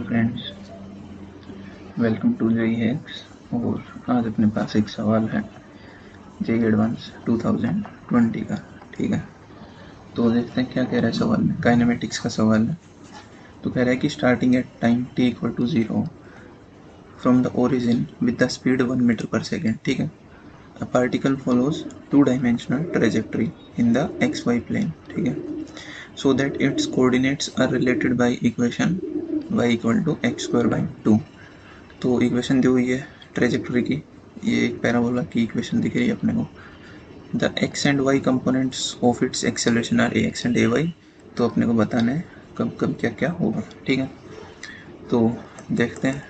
Friends, welcome to JEE hacks. और आज अपने पास एक सवाल है जेई एडवांस 2020 का। ठीक है, तो देखते हैं क्या कह रहा है सवाल में। काइनेमेटिक्स का सवाल है। तो कह रहा है कि starting at time t equal to 0 from the origin with the speed 1 metre पर सेकेंड। ठीक है, a particle follows 2-dimensional trajectory in the xy plane. ठीक है, so that its coordinates are related by equation y equal to x² by 2। तो equation दी हुई है trajectory की, ये एक पैराबोला की इक्वेशन दिख रही है अपने को। The x and y components of its acceleration are a x and a y. तो अपने को बताना है कब कब क्या क्या होगा। ठीक है, तो देखते हैं।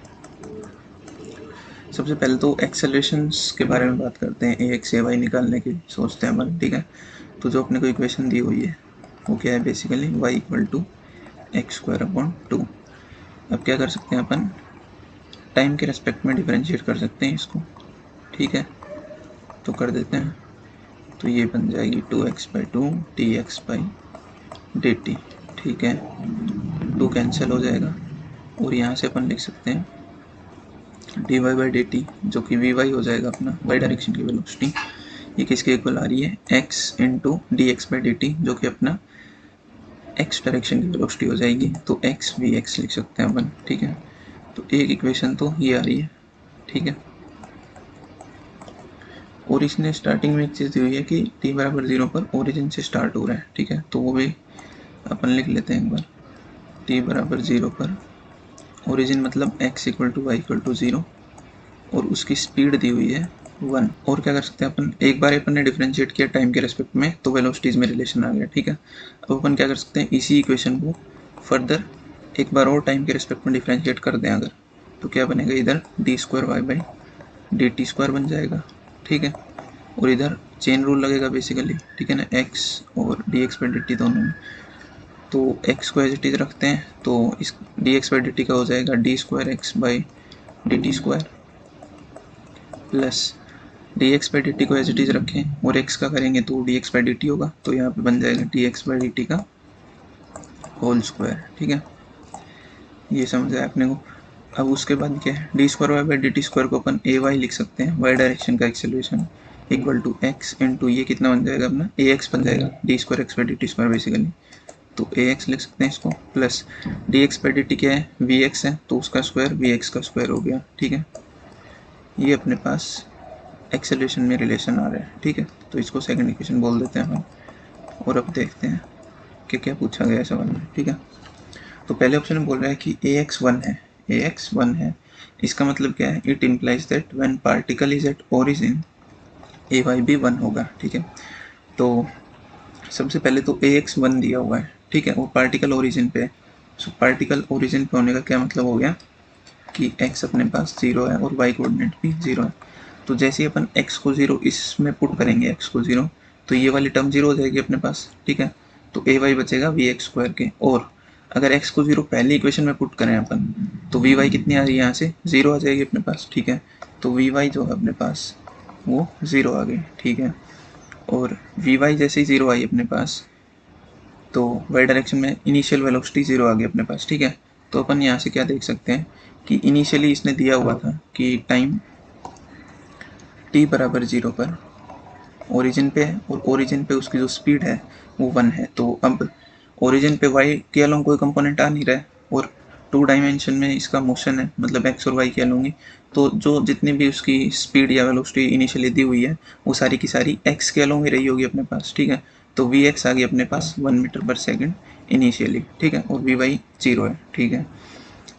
सबसे पहले तो एक्सेलरेशंस के बारे में बात करते हैं। ए एक्स ए वाई निकालने की सोचते हैं अपन। ठीक है, तो जो अपने को इक्वेशन दी हुई है वो क्या है, basically Y equal to x²/2। अब क्या कर सकते हैं अपन, टाइम के रेस्पेक्ट में डिफरेंशिएट कर सकते हैं इसको। ठीक है, तो कर देते हैं। तो ये बन जाएगी 2x/2 dx/dt। ठीक है, 2 कैंसिल हो जाएगा और यहाँ से अपन लिख सकते हैं dy/dt, जो कि vy हो जाएगा अपना y डायरेक्शन की वेलोसिटी। ये किसके इक्वल आ रही है, x इंटू dx/dt, जो कि अपना x डायरेक्शन की वेलोसिटी हो जाएगी। तो x vx लिख सकते हैं अपन। ठीक है, तो एक इक्वेशन तो ये आ रही है। ठीक है, और इसने स्टार्टिंग में एक चीज़ दी हुई है कि t बराबर 0 पर ओरिजिन से स्टार्ट हो रहा है। ठीक है, तो वो भी अपन लिख लेते हैं एक बार। t बराबर 0 पर ओरिजिन मतलब x equal to y equal to 0 और उसकी स्पीड दी हुई है 1। और क्या कर सकते हैं अपन, एक बार अपन ने डिफरेंशिएट किया टाइम के रेस्पेक्ट में तो वेलोसिटीज में रिलेशन आ गया। ठीक है, अब अपन क्या कर सकते हैं, इसी इक्वेशन को फर्दर एक बार और टाइम के रेस्पेक्ट में डिफरेंशिएट कर दें अगर, तो क्या बनेगा, इधर d²y/dt² बन जाएगा। ठीक है, और इधर चेन रूल लगेगा बेसिकली। ठीक है ना, x और dx/dt दोनों में। तो x को एज इट इज रखते हैं, तो इस dx/dt का हो जाएगा d²x/dt² प्लस dx/dt को एज इट इज रखें और x का करेंगे तो dx/dt होगा। तो यहाँ पे बन जाएगा dx/dt का होल स्क्वायर। ठीक है, ये समझ आया अपने को। अब उसके बाद क्या है, d²y/dt² को अपन ay लिख सकते हैं, y डायरेक्शन का acceleration equal to x into ये कितना बन जाएगा अपना ax बन जाएगा, d²x/dt² बेसिकली। तो ax लिख सकते हैं इसको, प्लस dx/dt क्या है, vx है, तो उसका स्क्वायर vx का स्क्वायर हो गया। ठीक है, ये अपने पास एक्सेलरेशन में रिलेशन आ रहा है। ठीक है, तो इसको सेकंड इक्वेशन बोल देते हैं हम। और अब देखते हैं कि क्या पूछा गया है सवाल में। ठीक है, तो पहले ऑप्शन में बोल रहा है कि ax 1 है, ax 1 है। इसका मतलब क्या है, it implies that when particle is at origin ay भी 1 होगा। ठीक है, तो सबसे पहले तो ax 1 दिया हुआ है। ठीक है, और पार्टिकल ओरिजिन पे है। सो पार्टिकल ओरिजिन पे होने का क्या मतलब हो गया कि x अपने पास 0 है और y कोऑर्डिनेट भी 0 है। तो जैसे ही अपन x को 0 इसमें पुट करेंगे, x को 0, तो ये वाली टर्म 0 हो जाएगी अपने पास। ठीक है, तो ay बचेगा vx² के। और अगर x को 0 पहली इक्वेशन में पुट करें अपन, तो vy कितनी आ रही है, यहाँ से 0 आ जाएगी अपने पास। ठीक है, तो vy जो है अपने पास वो 0 आ गई। ठीक है, और vy जैसे ही 0 आई अपने पास, तो y डायरेक्शन में इनिशियल वेलोसिटी 0 आ गई अपने पास। ठीक है, तो अपन यहाँ से क्या देख सकते हैं कि इनिशियली इसने दिया हुआ था कि टाइम t बराबर 0 पर ओरिजिन पे है और ओरिजिन पे उसकी जो स्पीड है वो 1 है। तो अब ओरिजिन पे y के अलोंग कोई कंपोनेंट आ नहीं रहा है और 2 डायमेंशन में इसका मोशन है, मतलब x और y के अलोंग ही। तो जो जितनी भी उसकी स्पीड या वेलोसिटी इनिशियली दी हुई है वो सारी की सारी x के अलोंग ही रही होगी अपने पास। ठीक है, तो vx आ गई अपने पास 1 मीटर पर सेकेंड इनिशियली। ठीक है, और vy 0 है। ठीक है,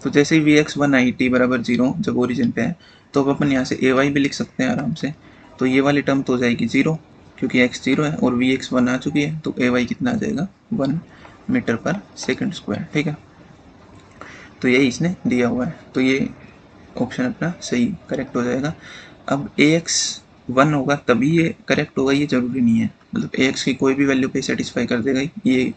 तो जैसे ही vx 1 आई t बराबर 0 जब ओरिजिन पे है, तो अब अपन यहाँ से ay भी लिख सकते हैं आराम से। तो ये वाली टर्म तो हो जाएगी 0 क्योंकि x 0 है और vx 1 आ चुकी है, तो ay कितना आ जाएगा 1 मीटर पर सेकेंड स्क्वायर। ठीक है, तो यही इसने दिया हुआ है, तो ये ऑप्शन अपना सही करेक्ट हो जाएगा। अब ax 1 होगा तभी ये करेक्ट होगा, ये जरूरी नहीं है, मतलब ax की कोई भी वैल्यू पे सेटिस्फाई कर देगा ये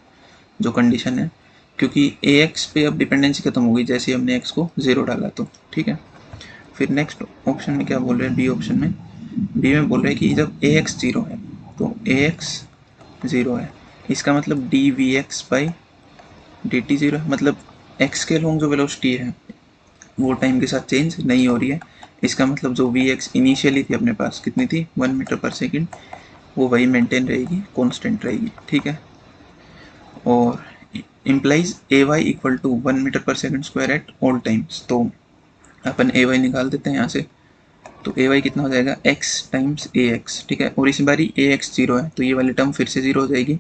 जो कंडीशन है, क्योंकि ax पे अब डिपेंडेंसी खत्म हो गई जैसे ही हमने x को 0 डाला तो। ठीक है, फिर नेक्स्ट ऑप्शन में क्या बोल रहे हैं, बी ऑप्शन में, बी में बोल रहे हैं कि जब ax 0 है तो ax 0 है, इसका मतलब dvx/dt 0 है, मतलब x के अलोंग जो वेलोसिटी है वो टाइम के साथ चेंज नहीं हो रही है। इसका मतलब जो वी एक्स इनिशियली थी अपने पास कितनी थी 1 मीटर पर सेकेंड, वो वही मेंटेन रहेगी, कांस्टेंट रहेगी, ठीक है। और implies A Y equal to 1 metre पर second square at all times. तो अपन ए वाई निकाल देते हैं यहाँ से। तो ए वाई कितना हो जाएगा एक्स टाइम्स ए एक्स, ठीक है। और इस बारी ए एक्स जीरो है तो ये वाली टर्म फिर से जीरो हो जाएगी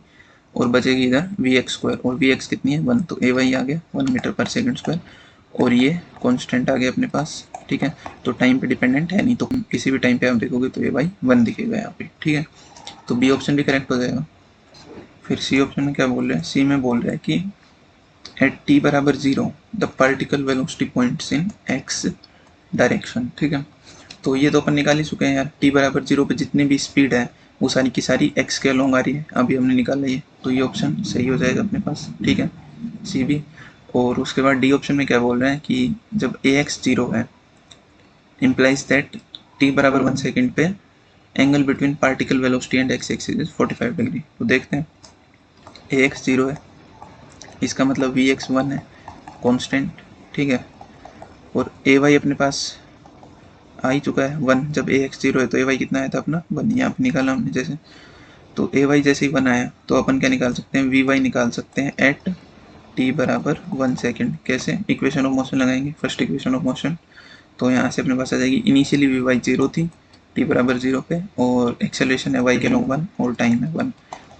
और बचेगी इधर वी एक्स स्क्वायर, और वी एक्स कितनी है 1, तो ए वाई आ गया 1 मीटर पर सेकेंड स्क्वायर, और ये कांस्टेंट आ गया अपने पास, ठीक है। तो टाइम पे डिपेंडेंट है नहीं, तो किसी भी टाइम पे आप देखोगे तो ए वाई 1 दिखेगा यहाँ पे, ठीक है। तो बी ऑप्शन भी करेक्ट हो जाएगा। फिर सी ऑप्शन में क्या बोल रहे हैं, सी में बोल रहे हैं कि एट टी बराबर zero the particle velocity points in x direction, ठीक है। तो ये तो अपन निकाल ही चुके हैं यार, टी बराबर जीरो पे जितनी भी स्पीड है वो सारी की सारी एक्स के अलोंग आ रही है, अभी हमने निकाला ये, तो ये ऑप्शन सही हो जाएगा अपने पास, ठीक है, सी भी। और उसके बाद डी ऑप्शन में क्या बोल रहे हैं कि जब ए एक्स जीरो है इम्प्लाइज दैट टी बराबर 1 सेकेंड पे angle between particle velocity and x axis is 45 degree. तो देखते हैं, ए एक्स जीरो है, इसका मतलब वी एक्स 1 है कांस्टेंट, ठीक है। और ए वाई अपने पास आ ही चुका है 1, जब ए एक्स जीरो है तो ए वाई कितना आया था अपना 1, यहाँ पे निकाला हमने जैसे। तो ए वाई जैसे ही 1 आया तो अपन क्या निकाल सकते हैं, वी वाई निकाल सकते हैं एट टी बराबर 1 सेकेंड। कैसे, इक्वेशन ऑफ मोशन लगाएंगे, फर्स्ट इक्वेशन ऑफ मोशन। तो यहाँ से अपने पास आ जाएगी, इनिशियली वी वाई जीरो थी टी बराबर जीरो पे, और एक्सेलरेशन है वाई के लॉन्ग 1 और टाइम है 1,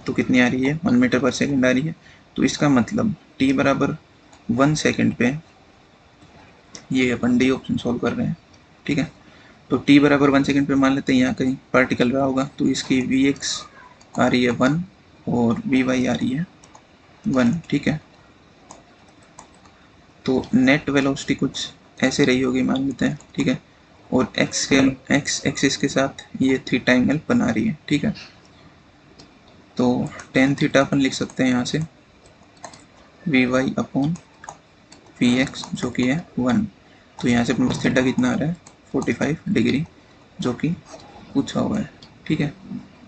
तो कितनी आ रही है 1 मीटर पर सेकेंड आ रही है। तो इसका मतलब टी बराबर 1 सेकेंड पे ये अपन डी ऑप्शन सॉल्व कर रहे हैं, ठीक है। तो टी बराबर 1 सेकेंड पे मान लेते हैं यहाँ कहीं पार्टिकल रहा होगा, तो इसकी वी एक्स आ रही है 1 और वी वाई आ रही है 1, ठीक है। तो नेट वेलोसिटी कुछ ऐसे रही होगी मान लेते हैं, ठीक है। और एक्स एक्सिस के साथ ये थीटा एंगल बना रही है, ठीक है। तो टेन थीटा अपन लिख सकते हैं यहाँ से v y upon v x जो कि है 1। तो यहाँ से अपने पास थीटा कितना आ रहा है 45 डिग्री, जो कि पूछा हुआ है, ठीक है।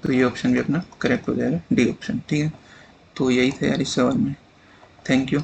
तो ये ऑप्शन भी अपना करेक्ट हो जाएगा, डी ऑप्शन, ठीक है। तो यही था यार इस सवाल में। Thank you.